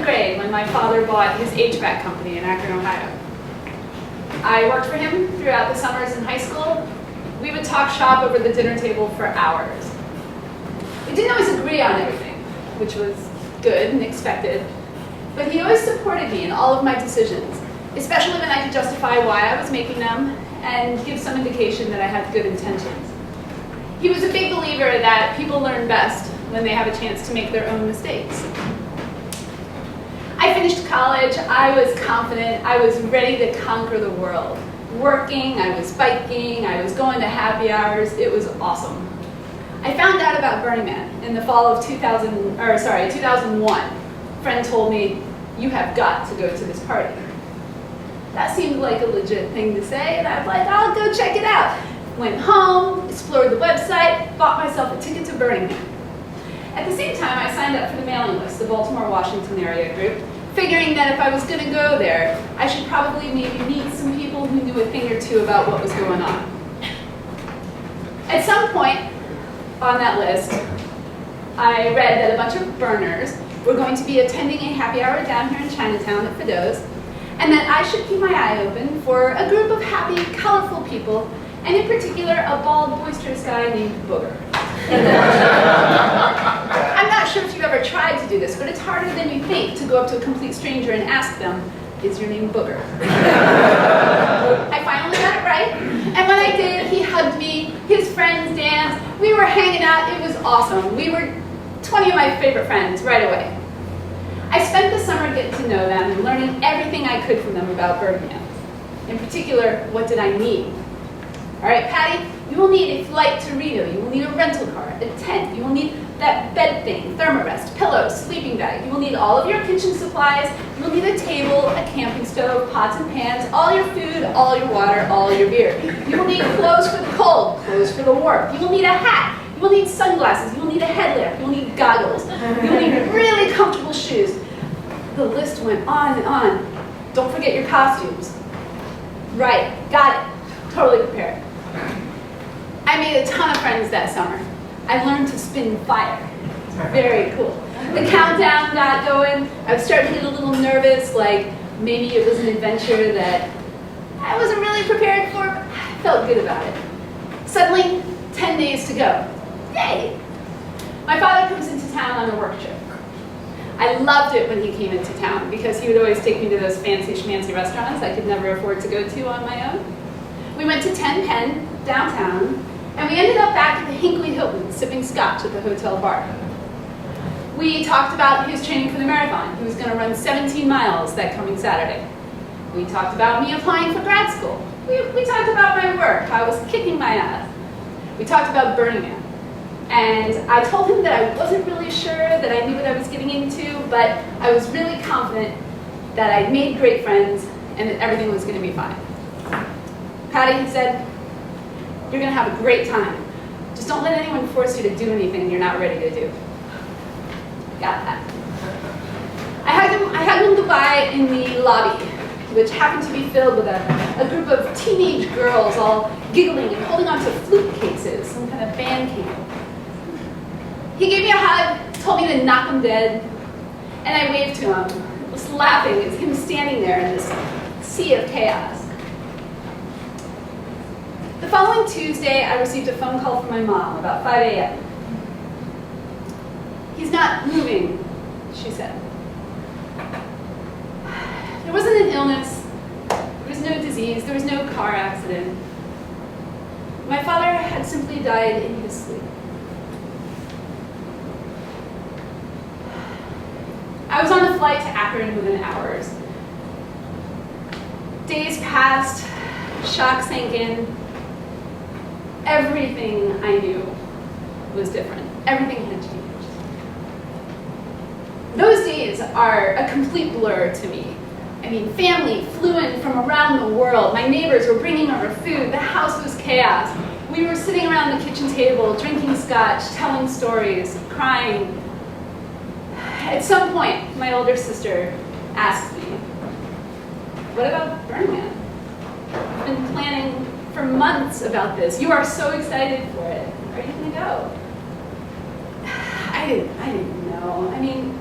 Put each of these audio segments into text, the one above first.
grade when my father bought his HVAC company in Akron, Ohio. I worked for him throughout the summers in high school. We would talk shop over the dinner table for hours. We didn't always agree on everything, which was good and expected, but he always supported me in all of my decisions, especially when I could justify why I was making them and give some indication that I had good intentions. He was a big believer that people learn best when they have a chance to make their own mistakes. I finished college, I was confident, I was ready to conquer the world. Working, I was biking, I was going to happy hours, it was awesome. I found out about Burning Man in the fall of 2001. A friend told me, "You have got to go to this party." That seemed like a legit thing to say, and I was like, I'll go check it out. Went home, explored the website, bought myself a ticket to Burning Man. At the same time, I signed up for the mailing list, the Baltimore, Washington area group, figuring that if I was going to go there, I should probably maybe meet some people who knew a thing or two about what was going on. At some point on that list, I read that a bunch of burners were going to be attending a happy hour down here in Chinatown at Fido's, and that I should keep my eye open for a group of happy, colorful people, and in particular, a bald, boisterous guy named Booger. I'm not sure if you've ever tried to do this, but it's harder than you think to go up to a complete stranger and ask them, "Is your name Booger?" I finally got it right, and when I did, he hugged me, his friends danced, we were hanging out, it was awesome. We were 20 of my favorite friends right away. I spent the summer getting to know them and learning everything I could from them about Burning Man. In particular, what did I need? All right, Patty, you will need a flight to Reno. You will need a rental car, a tent. You will need that bed thing, thermarest, pillows, sleeping bag. You will need all of your kitchen supplies. You will need a table, a camping stove, pots and pans, all your food, all your water, all your beer. You will need clothes for the cold, clothes for the warm. You will need a hat. You will need sunglasses. You will need a headlamp. You will need goggles. You will need really comfortable shoes. The list went on and on. Don't forget your costumes. Right, got it. Totally prepared. I made a ton of friends that summer. I learned to spin fire. Very cool. The countdown got going. I was starting to get a little nervous, like maybe it was an adventure that I wasn't really prepared for, but I felt good about it. Suddenly, 10 days to go. Yay! My father comes into town on a work trip. I loved it when he came into town because he would always take me to those fancy schmancy restaurants I could never afford to go to on my own. We went to 10 Penn downtown, and we ended up back at the Hinckley Hilton sipping scotch at the hotel bar. We talked about his training for the marathon. He was going to run 17 miles that coming Saturday. We talked about me applying for grad school. We talked about my work, how I was kicking my ass. We talked about Burning Man. And I told him that I wasn't really sure that I knew what I was getting into, but I was really confident that I'd made great friends and that everything was going to be fine. Patty, he said, "You're going to have a great time. Just don't let anyone force you to do anything you're not ready to do." Got that. I hugged him goodbye in the lobby, which happened to be filled with a group of teenage girls all giggling and holding onto flute cases, some kind of band camp. He gave me a hug, told me to knock him dead, and I waved to him, was laughing at him standing there in this sea of chaos. The following Tuesday, I received a phone call from my mom about 5 a.m. "He's not moving," she said. There wasn't an illness, there was no disease, there was no car accident. My father had simply died in his sleep. I was on a flight to Akron within hours. Days passed, shock sank in. Everything I knew was different. Everything had changed. Those days are a complete blur to me. I mean, family flew in from around the world. My neighbors were bringing over food. The house was chaos. We were sitting around the kitchen table, drinking scotch, telling stories, crying. At some point, my older sister asked me, "What about Burning Man? I've been planning for months about this. You are so excited for it. Are you going to go?" I didn't know. I mean,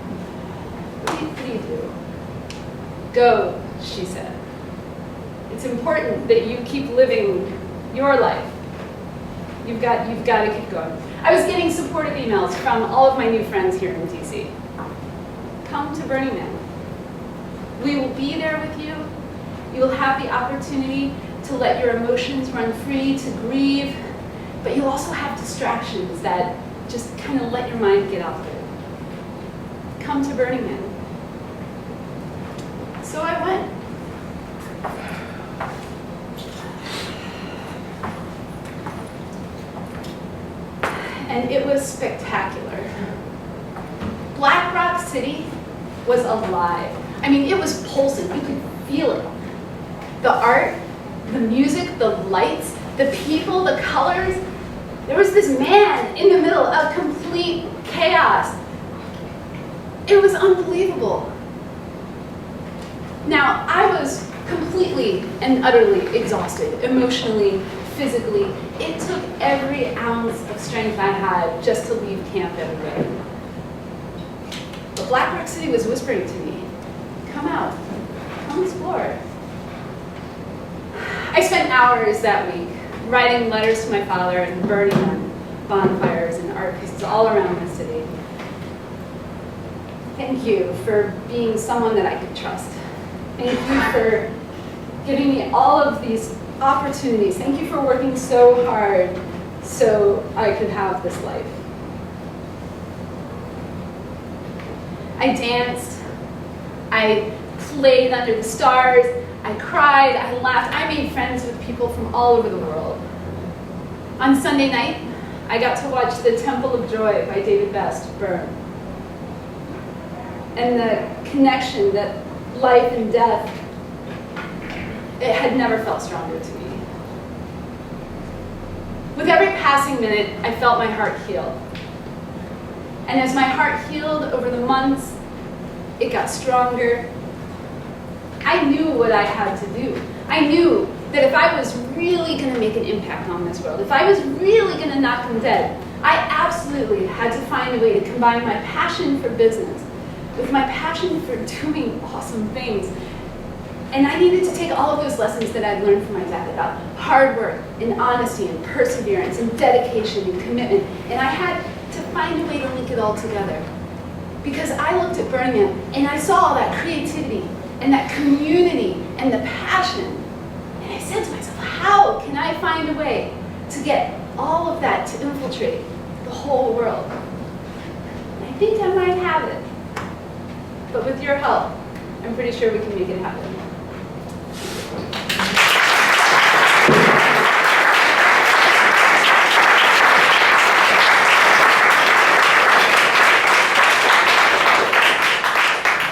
what do you you do. Go, she said. It's important that you keep living your life. You've got to keep going. I was getting supportive emails from all of my new friends here in DC. Come to Burning Man. We will be there with you. You will have the opportunity to let your emotions run free, to grieve, but you'll also have distractions that just kind of let your mind get off it. Come to Burning Man. So I went. And it was spectacular. Black Rock City was alive. I mean, it was pulsing. You could feel it. The art, the music, the lights, the people, the colors. There was this man in the middle of complete chaos. It was unbelievable. Now, I was completely and utterly exhausted, emotionally, physically. It took every ounce of strength I had just to leave camp every day. But Black Rock City was whispering to me, come out, come explore. I spent hours that week writing letters to my father and burning on bonfires and art pieces all around the city. Thank you for being someone that I could trust. Thank you for giving me all of these opportunities. Thank you for working so hard so I could have this life. I danced, I played under the stars, I cried, I laughed, I made friends with people from all over the world. On Sunday night, I got to watch The Temple of Joy by David Best burn. And the connection that life and death, it had never felt stronger to me. With every passing minute, I felt my heart heal. And as my heart healed over the months, it got stronger. I knew what I had to do. I knew that if I was really going to make an impact on this world, if I was really going to knock them dead, I absolutely had to find a way to combine my passion for business with my passion for doing awesome things. And I needed to take all of those lessons that I'd learned from my dad about hard work and honesty and perseverance and dedication and commitment, and I had to find a way to link it all together. Because I looked at Burning Man and I saw all that creativity and that community and the passion, and I said to myself, how can I find a way to get all of that to infiltrate the whole world? And I think I might have it. But with your help, I'm pretty sure we can make it happen.